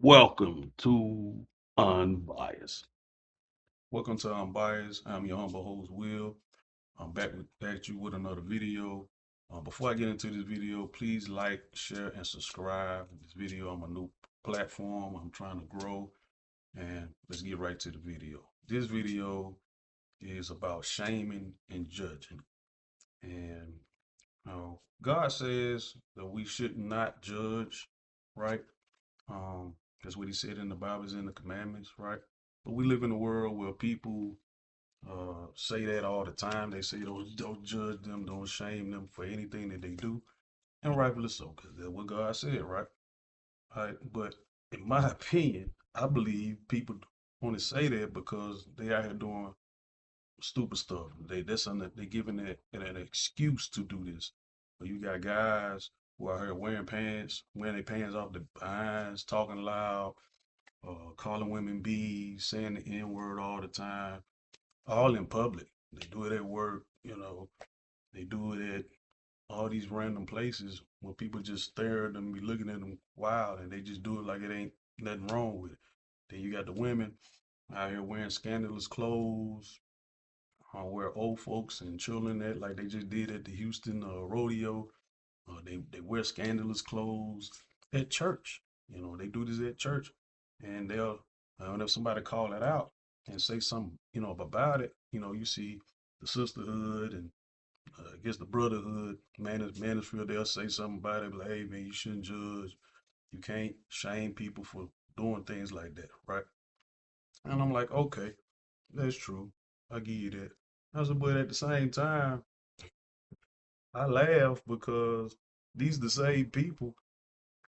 Welcome to Unbiased. Welcome to Unbiased. I'm your humble host, Will. I'm back at you with another video. Before I get into this video, please like, share, and subscribe. This video, I'm a new platform. I'm trying to grow, and let's get right to the video. This video is about shaming and judging. And God says that we should not judge, right? That's what He said in the Bible, is in the commandments, right? But we live in a world where people say that all the time. They say don't judge them, don't shame them for anything that they do, and rightfully so, because that's what God said, right? All right, but in my opinion, I believe people only say that because they out here doing stupid stuff. They giving it an excuse to do this. But you got guys who are here wearing their pants off the behinds, talking loud, calling women bees, saying the N word all the time, all in public. They do it at work, they do it at all these random places where people just stare at them, be looking at them wild, and they just do it like it ain't nothing wrong with it. Then you got the women out here wearing scandalous clothes, where old folks and children at like they just did at the Houston rodeo. They wear scandalous clothes at church. They do this at church, and and if somebody call it out and say something, about it, you see the sisterhood and I guess the brotherhood, Mansfield, they'll say something about it, like, hey man, you shouldn't judge. You can't shame people for doing things like that, right? And I'm like, okay, that's true. I give you that. I said, but at the same time, I laugh because these the same people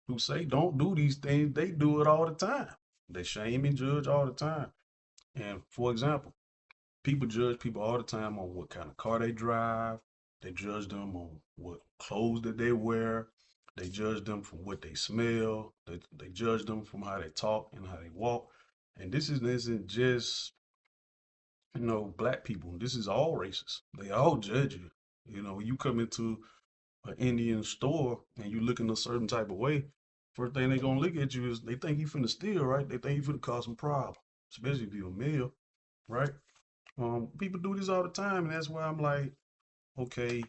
who say don't do these things, they do it all the time. They shame and judge all the time. And for example, people judge people all the time on what kind of car they drive. They judge them on what clothes that they wear. They judge them from what they smell. They judge them from how they talk and how they walk. And this isn't just, black people. This is all races. They all judge you. When you come into an Indian store and you looking a certain type of way, first thing they gonna look at you is they think you finna steal, right? They think you finna cause some problem, especially if you're a male, right? People do this all the time, and that's why I'm like, okay,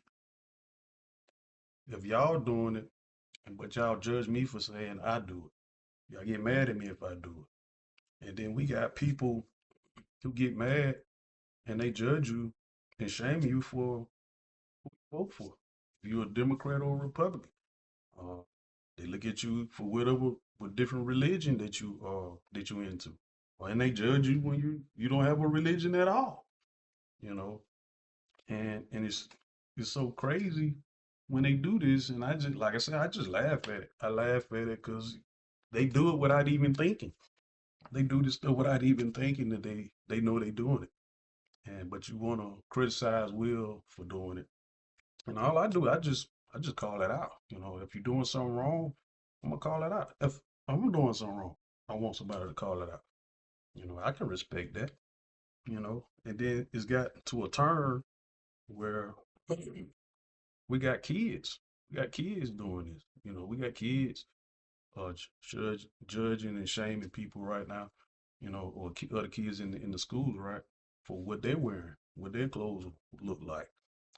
if y'all doing it, but y'all judge me for saying I do it, y'all get mad at me if I do it, and then we got people who get mad and they judge you and shame you for who you vote for. If you're a Democrat or a Republican, uh, they look at you for whatever, what different religion that you into, and they judge you when you don't have a religion at all, you know. And it's so crazy when they do this, and I just like I said, I just laugh at it. I laugh at it because they do it without even thinking. They do this stuff without even thinking that they know they doing it. And but you want to criticize Will for doing it, and all I just call it out. If you're doing something wrong, I'm gonna call it out. If I'm doing something wrong, I want somebody to call it out. I can respect that. And then it's got to a turn where we got kids. We got kids doing this. We got kids judging and shaming people right now. Or other kids in the schools, right, for what they're wearing, what their clothes look like,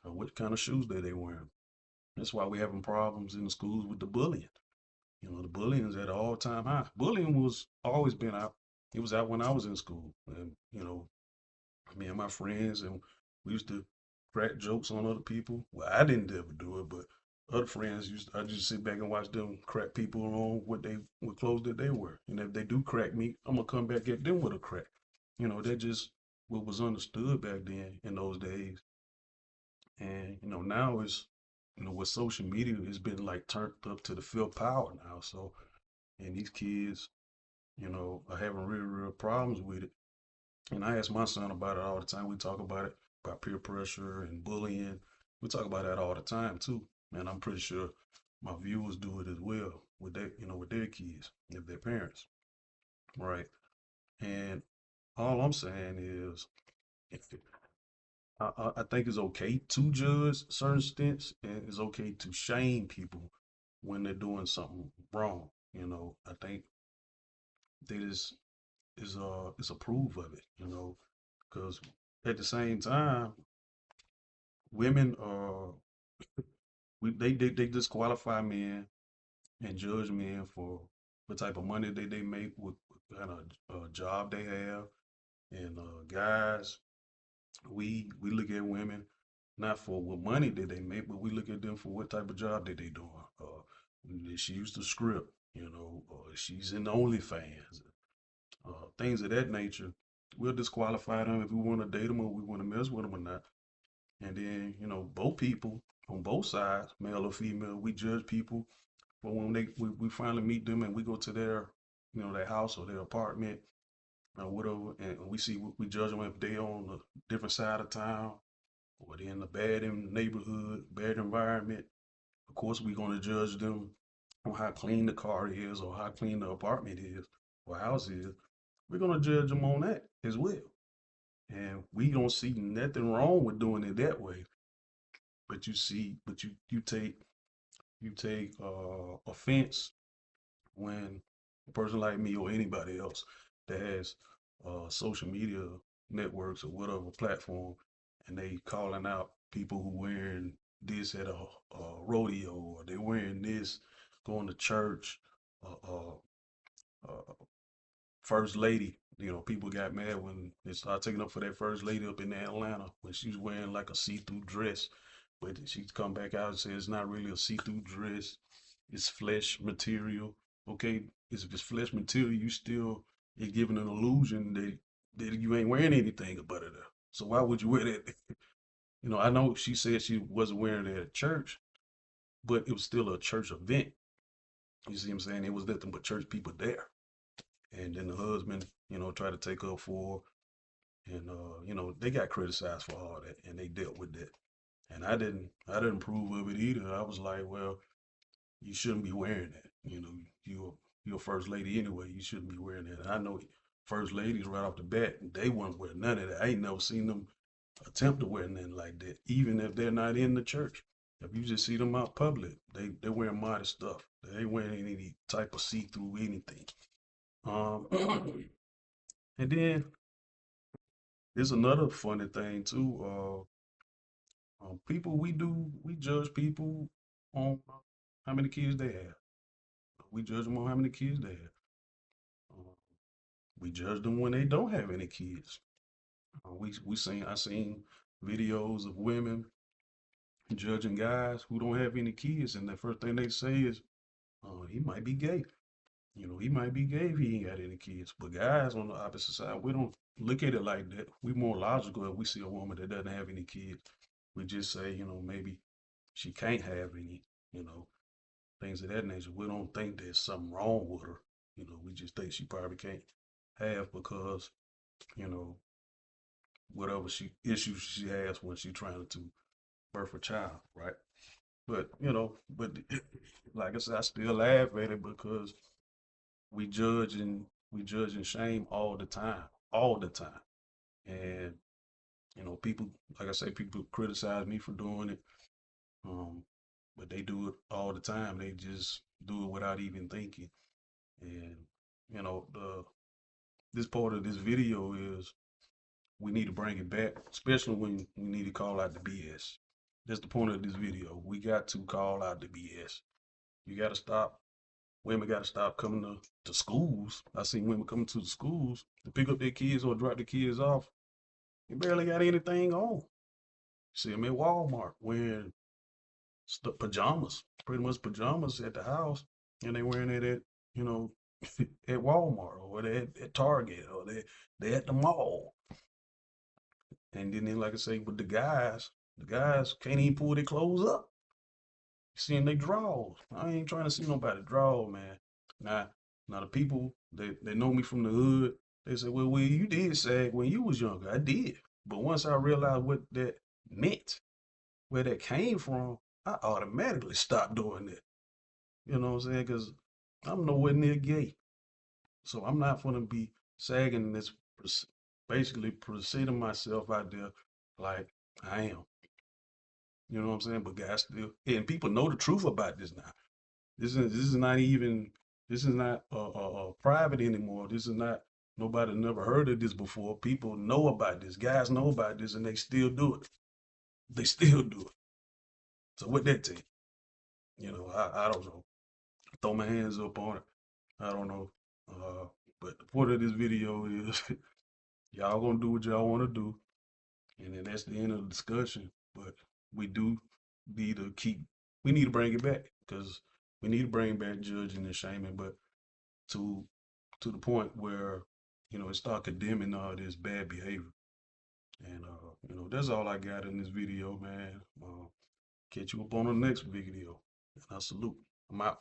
or what kind of shoes that they wearing. That's why we're having problems in the schools with the bullying. The bullying is at an all-time high. Bullying was always been out. It was out when I was in school, and me and my friends, and we used to crack jokes on other people. Well, I didn't ever do it, but other friends I just sit back and watch them crack people on what clothes that they wear. And if they do crack me, I'm gonna come back at them with a crack. That just what was understood back then in those days. And now it's with social media, it's been like turned up to the fifth power now. So and these kids, are having real problems with it. And I ask my son about it all the time. We talk about it, about peer pressure and bullying. We talk about that all the time too. And I'm pretty sure my viewers do it as well with their kids, if their parents, right? And all I'm saying is, if I think it's okay to judge certain stints, and it's okay to shame people when they're doing something wrong. I think that is approve of it, because at the same time, women are they disqualify men and judge men for the type of money they make, what kind of job they have, and guys, we look at women not for what money did they make, but we look at them for what type of job that they doing. Is she used to script, or she's in OnlyFans, things of that nature. We'll disqualify them if we want to date them or we want to mess with them or not. And then, both people on both sides, male or female, we judge people. But when we finally meet them and we go to their house or their apartment or whatever, and we judge them if they on a different side of town or they in a bad neighborhood, bad environment. Of course, we're going to judge them on how clean the car is or how clean the apartment is or house is. We're going to judge them on that as well. And we don't see nothing wrong with doing it that way. But you take offense when a person like me or anybody else that has social media networks or whatever platform, and they calling out people who wearing this at a rodeo, or they wearing this going to church, uh, uh, uh, first lady. People got mad when they started taking up for that first lady up in Atlanta when she was wearing like a see-through dress. But she come back out and said it's not really a see-through dress. It's flesh material. Okay, if it's flesh material, you still it giving an illusion that you ain't wearing anything about it. So why would you wear that? I know she said she wasn't wearing it at church, but it was still a church event. You see what I'm saying? It was nothing but church people there. And then the husband, tried to take up for her, and they got criticized for all that, and they dealt with that. And I didn't approve of it either. I was like, well, you shouldn't be wearing that. You're a first lady anyway. You shouldn't be wearing that. And I know first ladies right off the bat, they wouldn't wear none of that. I ain't never seen them attempt to wear nothing like that, even if they're not in the church. If you just see them out public, they're wearing modest stuff. They ain't wearing any type of see-through anything. Um, and then there's another funny thing too. We judge people on how many kids they have. We judge them on how many kids they have. Uh, we judge them when they don't have any kids. I seen videos of women judging guys who don't have any kids, and the first thing they say is, he might be gay. He might be gay if he ain't got any kids. But guys on the opposite side, we don't look at it like that. We more logical if we see a woman that doesn't have any kids. We just say, maybe she can't have any, things of that nature. We don't think there's something wrong with her. We just think she probably can't have because, you know, whatever issues she has when she's trying to birth a child, right? But like I said, I still laugh at it because we judge and shame all the time. And people, like I say, people criticize me for doing it, um, but they do it all the time. They just do it without even thinking. And the this part of this video is we need to bring it back, especially when we need to call out the BS. That's the point of this video. We got to call out the BS. You got to stop. Women got to stop coming to schools. I seen women coming to the schools to pick up their kids or drop their kids off. They barely got anything on. See them at Walmart wearing pajamas, pretty much pajamas at the house, and they wearing it at, you know, at Walmart or at Target or they at the mall. And then, like I say, with the guys can't even pull their clothes up. Seeing they drawers. I ain't trying to see nobody draw, man. Now, now the people they know me from the hood. They say, well, you did sag when you was younger. I did, but once I realized what that meant, where that came from, I automatically stopped doing that. You know what I'm saying? Because I'm nowhere near gay, so I'm not gonna be sagging this. Basically, presenting myself out there like I am. You know what I'm saying? But guys still, and people know the truth about this now. This is not even. This is not private anymore. This is not, nobody never heard of this before. People know about this. Guys know about this, and they still do it. They still do it. So with that take, I don't know. Throw my hands up on it. I don't know. Uh, but the point of this video is y'all gonna do what y'all want to do, and then that's the end of the discussion. But we do need to we need to bring it back, because we need to bring back judging and shaming, but to to the point where it start condemning all this bad behavior. And that's all I got in this video, man. Catch you up on the next video. And I salute. I'm out.